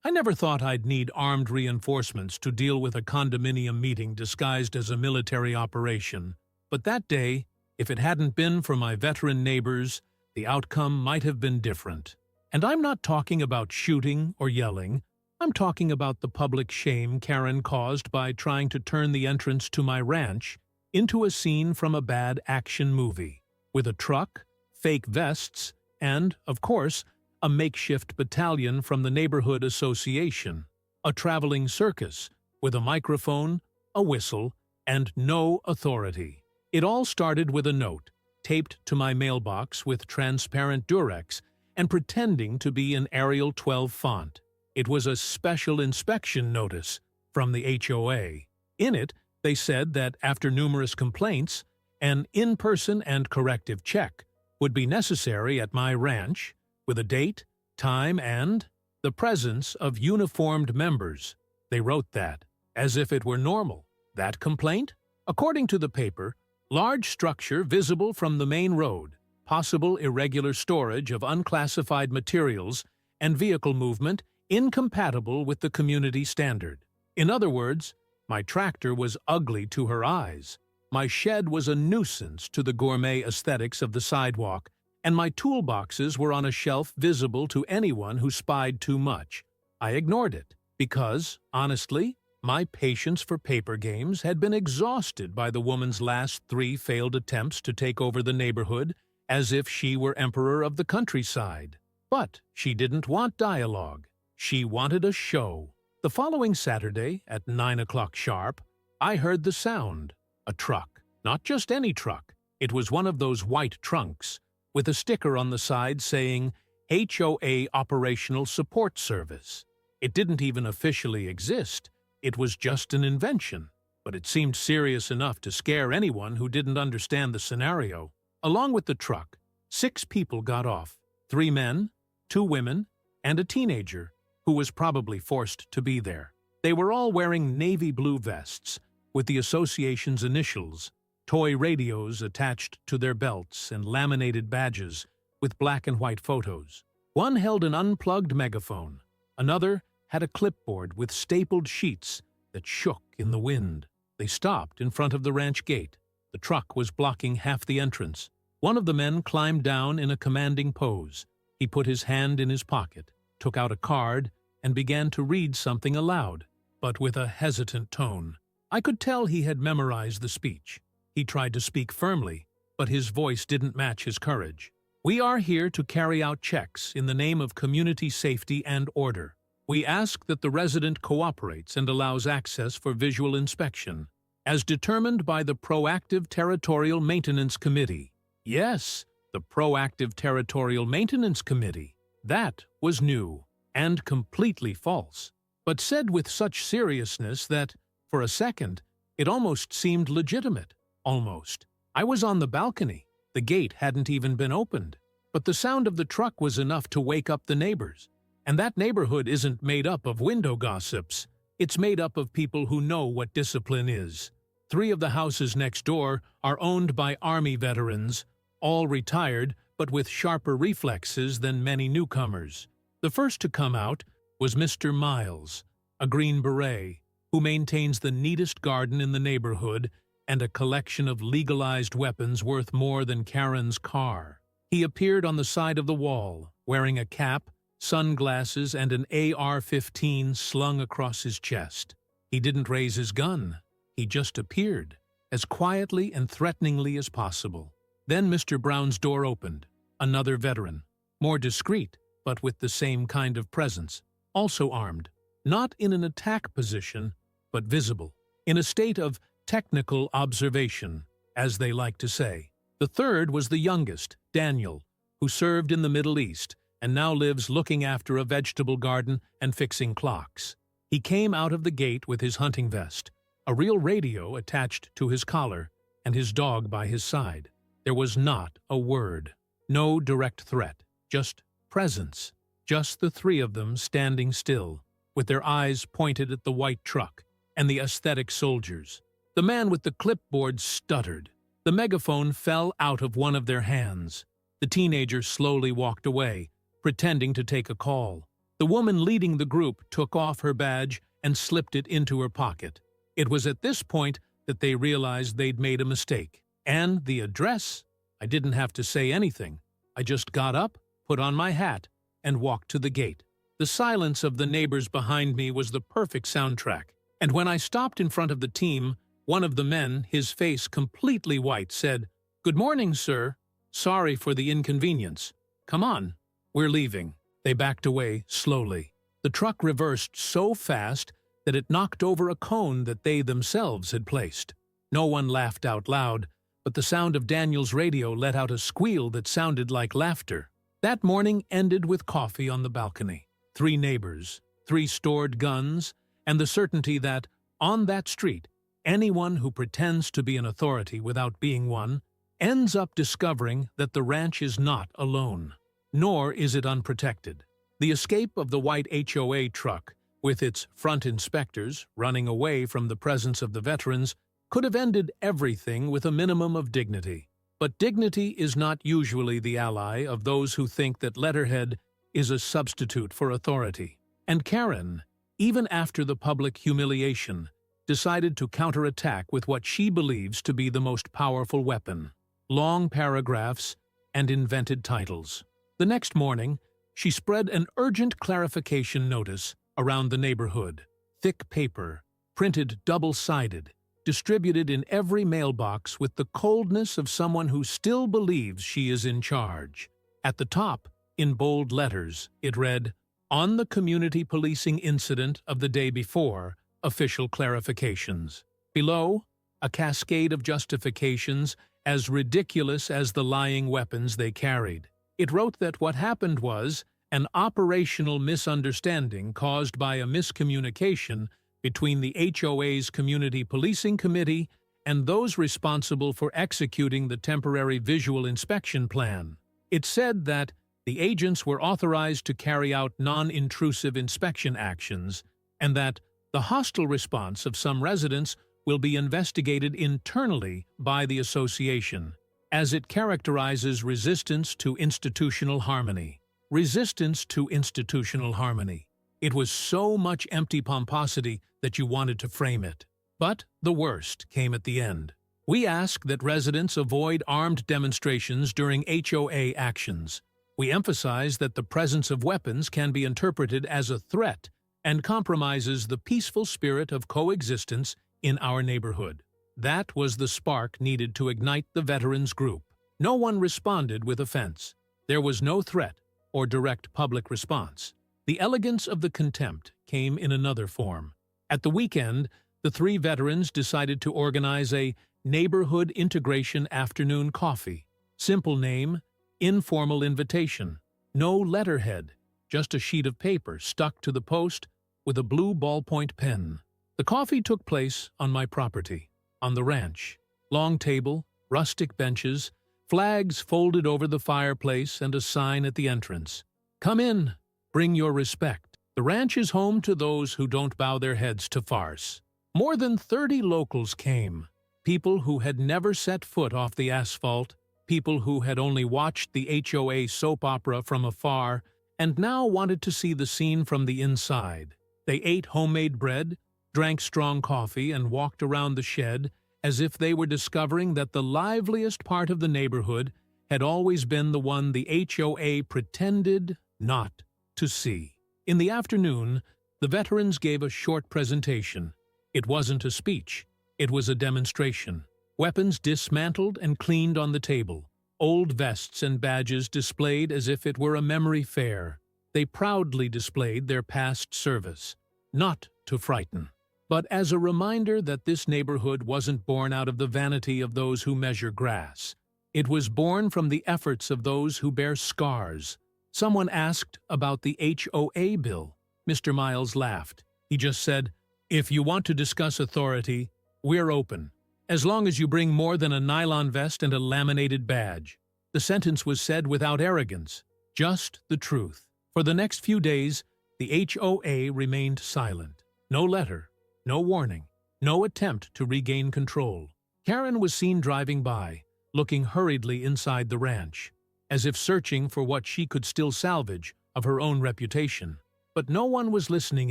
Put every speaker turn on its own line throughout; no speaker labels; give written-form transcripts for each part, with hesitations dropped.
I never thought I'd need armed reinforcements to deal with a condominium meeting disguised as a military operation. But that day, if it hadn't been for my veteran neighbors, the outcome might have been different. And I'm not talking about shooting or yelling. I'm talking about the public shame Karen caused by trying to turn the entrance to my ranch into a scene from a bad action movie, with a truck, fake vests, and, of course, a makeshift battalion from the neighborhood association, a traveling circus with a microphone, a whistle, and no authority. It all started with a note, taped to my mailbox with transparent Durex and pretending to be an Arial 12 font. It was a special inspection notice from the HOA. In it, they said that after numerous complaints, an in-person and corrective check would be necessary at my ranch, with a date, time, and the presence of uniformed members. They wrote that, as if it were normal. That complaint? According to the paper, large structure visible from the main road, possible irregular storage of unclassified materials, and vehicle movement incompatible with the community standard. In other words, my tractor was ugly to her eyes, my shed was a nuisance to the gourmet aesthetics of the sidewalk, and my toolboxes were on a shelf visible to anyone who spied too much. I ignored it, because, honestly, my patience for paper games had been exhausted by the woman's last 3 failed attempts to take over the neighborhood as if she were emperor of the countryside. But she didn't want dialogue. She wanted a show. The following Saturday, at 9 o'clock sharp, I heard the sound. A truck. Not just any truck. It was one of those white trunks, with a sticker on the side saying HOA Operational Support Service. It didn't even officially exist. It was just an invention, but it seemed serious enough to scare anyone who didn't understand the scenario. Along with the truck, 6 people got off, 3 men, 2 women, and a teenager, who was probably forced to be there. They were all wearing navy blue vests, with the association's initials, toy radios attached to their belts, and laminated badges with black and white photos. One held an unplugged megaphone. Another had a clipboard with stapled sheets that shook in the wind. They stopped in front of the ranch gate. The truck was blocking half the entrance. One of the men climbed down in a commanding pose. He put his hand in his pocket, took out a card, and began to read something aloud, but with a hesitant tone. I could tell he had memorized the speech. He tried to speak firmly, but his voice didn't match his courage. We are here to carry out checks in the name of community safety and order. We ask that the resident cooperates and allows access for visual inspection, as determined by the Proactive Territorial Maintenance Committee. Yes, the Proactive Territorial Maintenance Committee. That was new and completely false, but said with such seriousness that, for a second, it almost seemed legitimate. Almost. I was on the balcony. The gate hadn't even been opened. But the sound of the truck was enough to wake up the neighbors. And that neighborhood isn't made up of window gossips. It's made up of people who know what discipline is. 3 of the houses next door are owned by Army veterans, all retired but with sharper reflexes than many newcomers. The first to come out was Mr. Miles, a Green Beret, who maintains the neatest garden in the neighborhood and a collection of legalized weapons worth more than Karen's car. He appeared on the side of the wall, wearing a cap, sunglasses, and an AR-15 slung across his chest. He didn't raise his gun. He just appeared, as quietly and threateningly as possible. Then Mr. Brown's door opened. Another veteran, more discreet, but with the same kind of presence, also armed, not in an attack position, but visible, in a state of technical observation, as they like to say. The third was the youngest, Daniel, who served in the Middle East and now lives looking after a vegetable garden and fixing clocks. He came out of the gate with his hunting vest, a real radio attached to his collar, and his dog by his side. There was not a word, no direct threat, just presence, just the 3 of them standing still, with their eyes pointed at the white truck and the aesthetic soldiers. The man with the clipboard stuttered. The megaphone fell out of one of their hands. The teenager slowly walked away, pretending to take a call. The woman leading the group took off her badge and slipped it into her pocket. It was at this point that they realized they'd made a mistake. And the address? I didn't have to say anything. I just got up, put on my hat, and walked to the gate. The silence of the neighbors behind me was the perfect soundtrack. And when I stopped in front of the team, one of the men, his face completely white, said, "Good morning, sir. Sorry for the inconvenience. Come on, we're leaving." They backed away slowly. The truck reversed so fast that it knocked over a cone that they themselves had placed. No one laughed out loud, but the sound of Daniel's radio let out a squeal that sounded like laughter. That morning ended with coffee on the balcony. 3 neighbors, 3 stored guns, and the certainty that, on that street, anyone who pretends to be an authority without being one ends up discovering that the ranch is not alone. Nor is it unprotected. The escape of the white HOA truck, with its front inspectors running away from the presence of the veterans, could have ended everything with a minimum of dignity. But dignity is not usually the ally of those who think that letterhead is a substitute for authority. And Karen, even after the public humiliation, decided to counterattack with what she believes to be the most powerful weapon: long paragraphs and invented titles. The next morning, she spread an urgent clarification notice around the neighborhood. Thick paper, printed double-sided, distributed in every mailbox with the coldness of someone who still believes she is in charge. At the top, in bold letters, it read, "On the community policing incident of the day before, official clarifications." Below, a cascade of justifications as ridiculous as the lying weapons they carried. It wrote that what happened was an operational misunderstanding caused by a miscommunication between the HOA's Community Policing Committee and those responsible for executing the temporary visual inspection plan. It said that the agents were authorized to carry out non-intrusive inspection actions and that the hostile response of some residents will be investigated internally by the association, as it characterizes resistance to institutional harmony. Resistance to institutional harmony. It was so much empty pomposity that you wanted to frame it. But the worst came at the end. We ask that residents avoid armed demonstrations during HOA actions. We emphasize that the presence of weapons can be interpreted as a threat and compromises the peaceful spirit of coexistence in our neighborhood. That was the spark needed to ignite the veterans group. No one responded with offense. There was no threat or direct public response. The elegance of the contempt came in another form. At the weekend, the 3 veterans decided to organize a neighborhood integration afternoon coffee. Simple name, informal invitation. No letterhead, just a sheet of paper stuck to the post with a blue ballpoint pen. The coffee took place on my property, on the ranch. Long table, rustic benches, flags folded over the fireplace, and a sign at the entrance. "Come in, bring your respect. The ranch is home to those who don't bow their heads to farce." More than 30 locals came. People who had never set foot off the asphalt, people who had only watched the HOA soap opera from afar and now wanted to see the scene from the inside. They ate homemade bread, drank strong coffee, and walked around the shed as if they were discovering that the liveliest part of the neighborhood had always been the one the HOA pretended not to see. In the afternoon, the veterans gave a short presentation. It wasn't a speech. It was a demonstration. Weapons dismantled and cleaned on the table. Old vests and badges displayed as if it were a memory fair. They proudly displayed their past service, not to frighten, but as a reminder that this neighborhood wasn't born out of the vanity of those who measure grass. It was born from the efforts of those who bear scars. Someone asked about the HOA bill. Mr. Miles laughed. He just said, "If you want to discuss authority, we're open, as long as you bring more than a nylon vest and a laminated badge." The sentence was said without arrogance, just the truth. For the next few days, the HOA remained silent. No letter, no warning, no attempt to regain control. Karen was seen driving by, looking hurriedly inside the ranch, as if searching for what she could still salvage of her own reputation. But no one was listening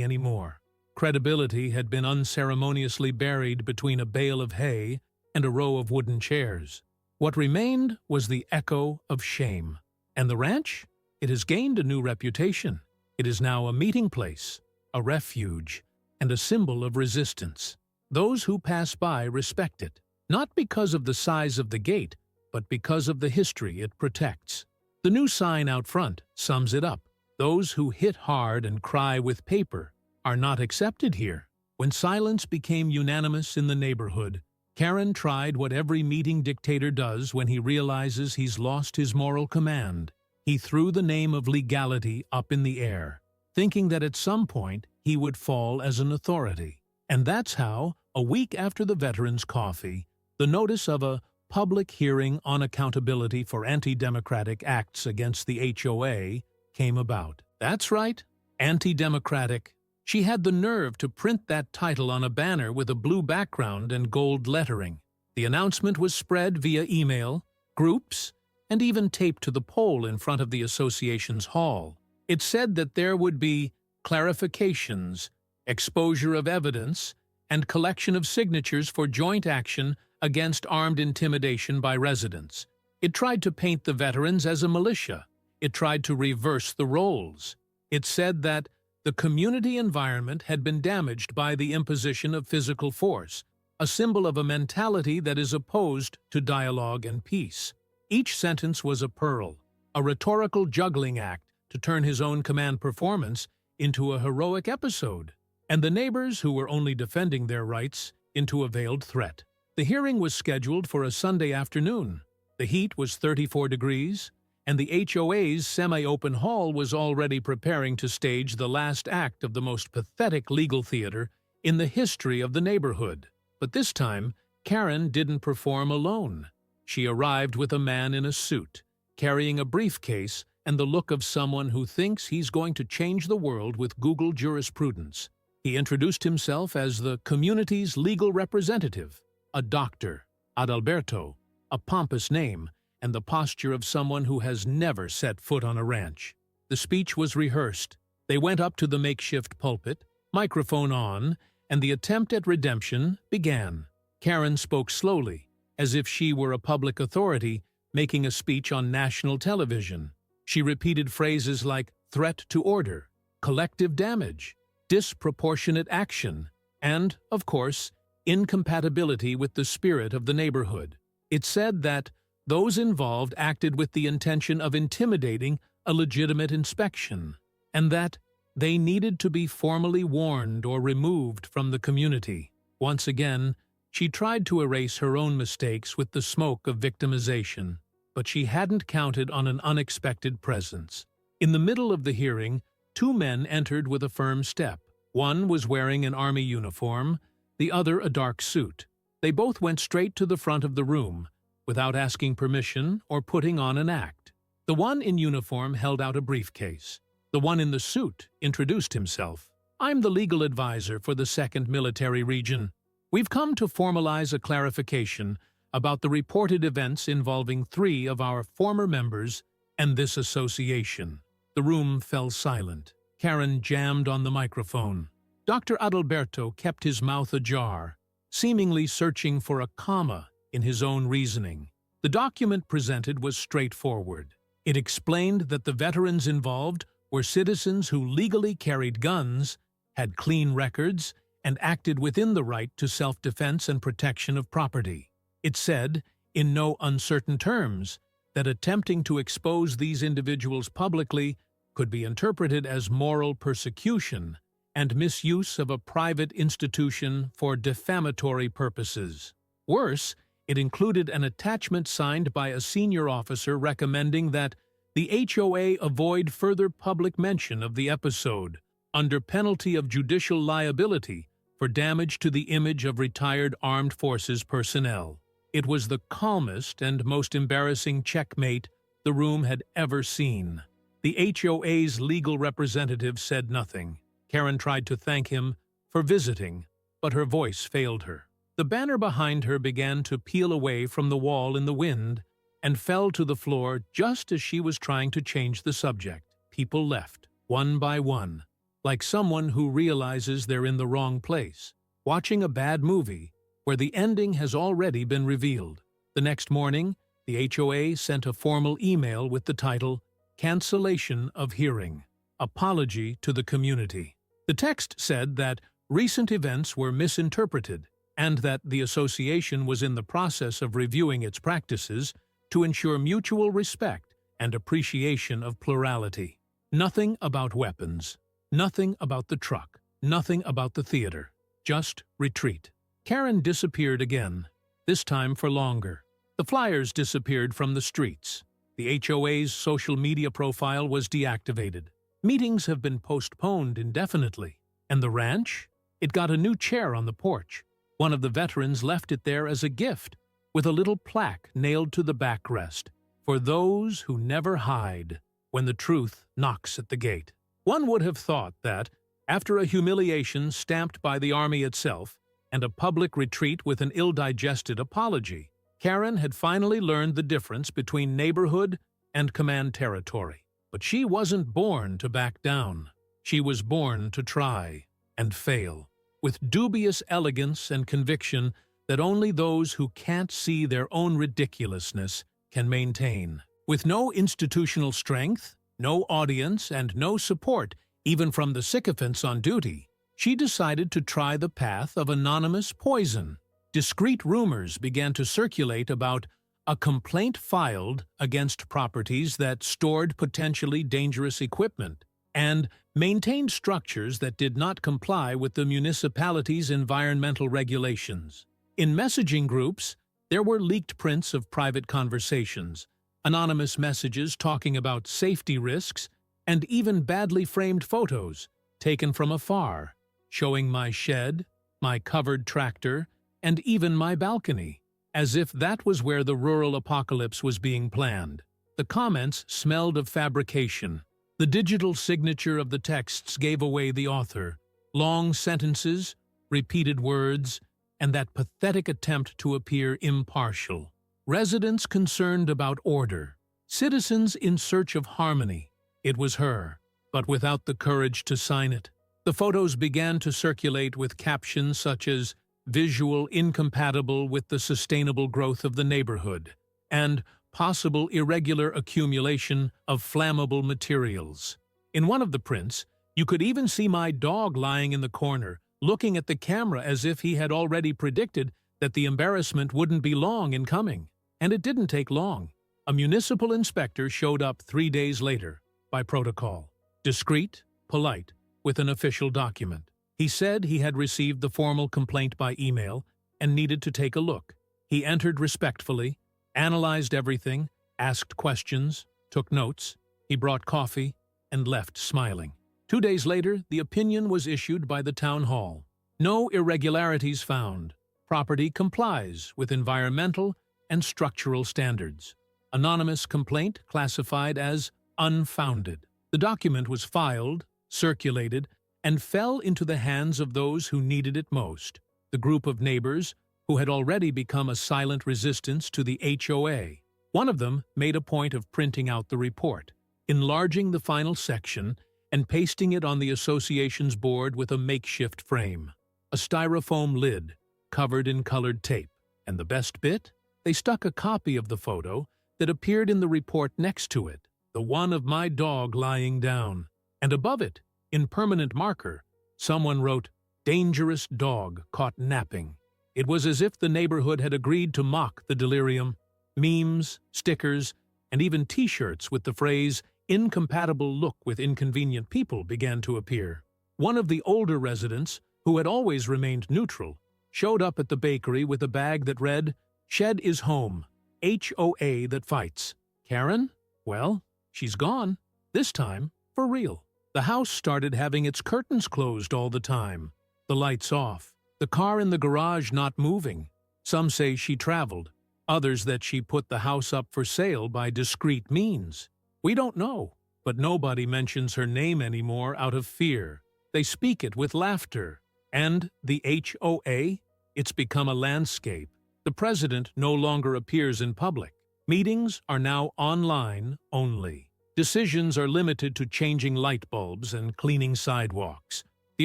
anymore. Credibility had been unceremoniously buried between a bale of hay and a row of wooden chairs. What remained was the echo of shame. And the ranch? It has gained a new reputation. It is now a meeting place, a refuge, and a symbol of resistance. Those who pass by respect it, not because of the size of the gate, but because of the history it protects. The new sign out front sums it up. Those who hit hard and cry with paper are not accepted here. When silence became unanimous in the neighborhood, Karen tried what every meeting dictator does when he realizes he's lost his moral command. He threw the name of legality up in the air, thinking that at some point he would fall as an authority. And that's how, a week after the Veterans Coffee, the notice of a public hearing on accountability for anti-democratic acts against the HOA came about. That's right, anti-democratic. She had the nerve to print that title on a banner with a blue background and gold lettering. The announcement was spread via email, groups, and even taped to the pole in front of the association's hall. It said that there would be clarifications, exposure of evidence, and collection of signatures for joint action against armed intimidation by residents. It tried to paint the veterans as a militia. It tried to reverse the roles. It said that the community environment had been damaged by the imposition of physical force, a symbol of a mentality that is opposed to dialogue and peace. Each sentence was a pearl, a rhetorical juggling act to turn his own command performance into a heroic episode, and the neighbors who were only defending their rights into a veiled threat. The hearing was scheduled for a Sunday afternoon. The heat was 34 degrees, and the HOA's semi-open hall was already preparing to stage the last act of the most pathetic legal theater in the history of the neighborhood. But this time, Karen didn't perform alone. She arrived with a man in a suit, carrying a briefcase and the look of someone who thinks he's going to change the world with Google jurisprudence. He introduced himself as the community's legal representative, a doctor, Adalberto, a pompous name, and the posture of someone who has never set foot on a ranch. The speech was rehearsed. They went up to the makeshift pulpit, microphone on, and the attempt at redemption began. Karen spoke slowly, as if she were a public authority making a speech on national television. She repeated phrases like threat to order, collective damage, disproportionate action, and, of course, incompatibility with the spirit of the neighborhood. It said that those involved acted with the intention of intimidating a legitimate inspection, and that they needed to be formally warned or removed from the community. Once again, she tried to erase her own mistakes with the smoke of victimization, but she hadn't counted on an unexpected presence. In the middle of the hearing, two men entered with a firm step. One was wearing an army uniform, the other a dark suit. They both went straight to the front of the room, without asking permission or putting on an act. The one in uniform held out a briefcase. The one in the suit introduced himself. "I'm the legal advisor for the 2nd Military Region. We've come to formalize a clarification about the reported events involving 3 of our former members and this association." The room fell silent. Karen jammed on the microphone. Dr. Adalberto kept his mouth ajar, seemingly searching for a comma in his own reasoning. The document presented was straightforward. It explained that the veterans involved were citizens who legally carried guns, had clean records, and acted within the right to self-defense and protection of property. It said, in no uncertain terms, that attempting to expose these individuals publicly could be interpreted as moral persecution and misuse of a private institution for defamatory purposes. Worse, it included an attachment signed by a senior officer recommending that the HOA avoid further public mention of the episode, under penalty of judicial liability for damage to the image of retired armed forces personnel. It was the calmest and most embarrassing checkmate the room had ever seen. The HOA's legal representative said nothing. Karen tried to thank him for visiting, but her voice failed her. The banner behind her began to peel away from the wall in the wind and fell to the floor just as she was trying to change the subject. People left, one by one, like someone who realizes they're in the wrong place, watching a bad movie where the ending has already been revealed. The next morning, the HOA sent a formal email with the title, "Cancellation of Hearing. Apology to the Community." The text said that recent events were misinterpreted and that the association was in the process of reviewing its practices to ensure mutual respect and appreciation of plurality. Nothing about weapons, nothing about the truck, nothing about the theater. Just retreat. Karen disappeared again, this time for longer. The flyers disappeared from the streets. The HOA's social media profile was deactivated. Meetings have been postponed indefinitely. And the ranch? It got a new chair on the porch. One of the veterans left it there as a gift, with a little plaque nailed to the backrest, "For those who never hide when the truth knocks at the gate." One would have thought that, after a humiliation stamped by the Army itself and a public retreat with an ill-digested apology, Karen had finally learned the difference between neighborhood and command territory. But she wasn't born to back down. She was born to try and fail, with dubious elegance and conviction that only those who can't see their own ridiculousness can maintain. With no institutional strength, no audience, and no support, even from the sycophants on duty, she decided to try the path of anonymous poison. Discreet rumors began to circulate about a complaint filed against properties that stored potentially dangerous equipment and maintained structures that did not comply with the municipality's environmental regulations. In messaging groups, there were leaked prints of private conversations, anonymous messages talking about safety risks, and even badly framed photos taken from afar, showing my shed, my covered tractor, and even my balcony, as if that was where the rural apocalypse was being planned. The comments smelled of fabrication. The digital signature of the texts gave away the author. Long sentences, repeated words, and that pathetic attempt to appear impartial. Residents concerned about order. Citizens in search of harmony. It was her, but without the courage to sign it. The photos began to circulate with captions such as "visual incompatible with the sustainable growth of the neighborhood," and "possible irregular accumulation of flammable materials." In one of the prints, you could even see my dog lying in the corner, looking at the camera as if he had already predicted that the embarrassment wouldn't be long in coming. And it didn't take long. A municipal inspector showed up 3 days later, by protocol. Discreet, polite, with an official document. He said he had received the formal complaint by email and needed to take a look. He entered respectfully, analyzed everything, asked questions, took notes. He brought coffee and left smiling. 2 days later, the opinion was issued by the town hall. No irregularities found. Property complies with environmental and structural standards. Anonymous complaint classified as unfounded. The document was filed, circulated, and fell into the hands of those who needed it most, the group of neighbors who had already become a silent resistance to the HOA. One of them made a point of printing out the report, enlarging the final section, and pasting it on the association's board with a makeshift frame, a styrofoam lid covered in colored tape. And the best bit? They stuck a copy of the photo that appeared in the report next to it, the one of my dog lying down. And above it, in permanent marker, someone wrote, "Dangerous dog caught napping." It was as if the neighborhood had agreed to mock the delirium. Memes, stickers, and even T-shirts with the phrase, "Incompatible look with inconvenient people" began to appear. One of the older residents, who had always remained neutral, showed up at the bakery with a bag that read, "Shed is home. HOA that fights." Karen? Well, she's gone. This time, for real. The house started having its curtains closed all the time, the lights off, the car in the garage not moving. Some say she traveled, others that she put the house up for sale by discreet means. We don't know, but nobody mentions her name anymore out of fear. They speak it with laughter. And the HOA? It's become a landscape. The president no longer appears in public. Meetings are now online only. Decisions are limited to changing light bulbs and cleaning sidewalks. The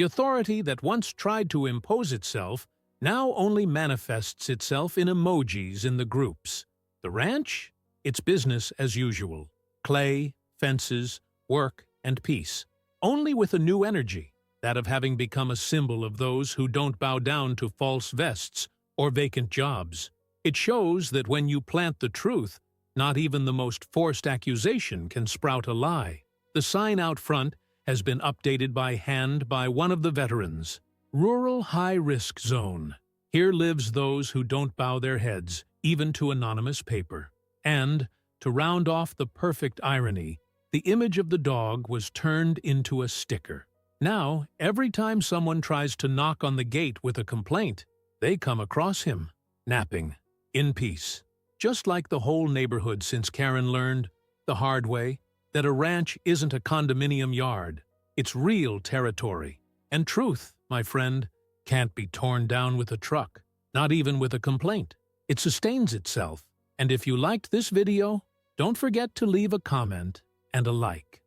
authority that once tried to impose itself now only manifests itself in emojis in the groups. The ranch? It's business as usual. Clay, fences, work, and peace. Only with a new energy, that of having become a symbol of those who don't bow down to false vests or vacant jobs. It shows that when you plant the truth, not even the most forced accusation can sprout a lie. The sign out front has been updated by hand by one of the veterans. Rural high-risk zone. Here lives those who don't bow their heads, even to anonymous paper. And, to round off the perfect irony, the image of the dog was turned into a sticker. Now, every time someone tries to knock on the gate with a complaint, they come across him, napping, in peace. Just like the whole neighborhood since Karen learned, the hard way, that a ranch isn't a condominium yard. It's real territory. And truth, my friend, can't be torn down with a truck, not even with a complaint. It sustains itself. And if you liked this video, don't forget to leave a comment and a like.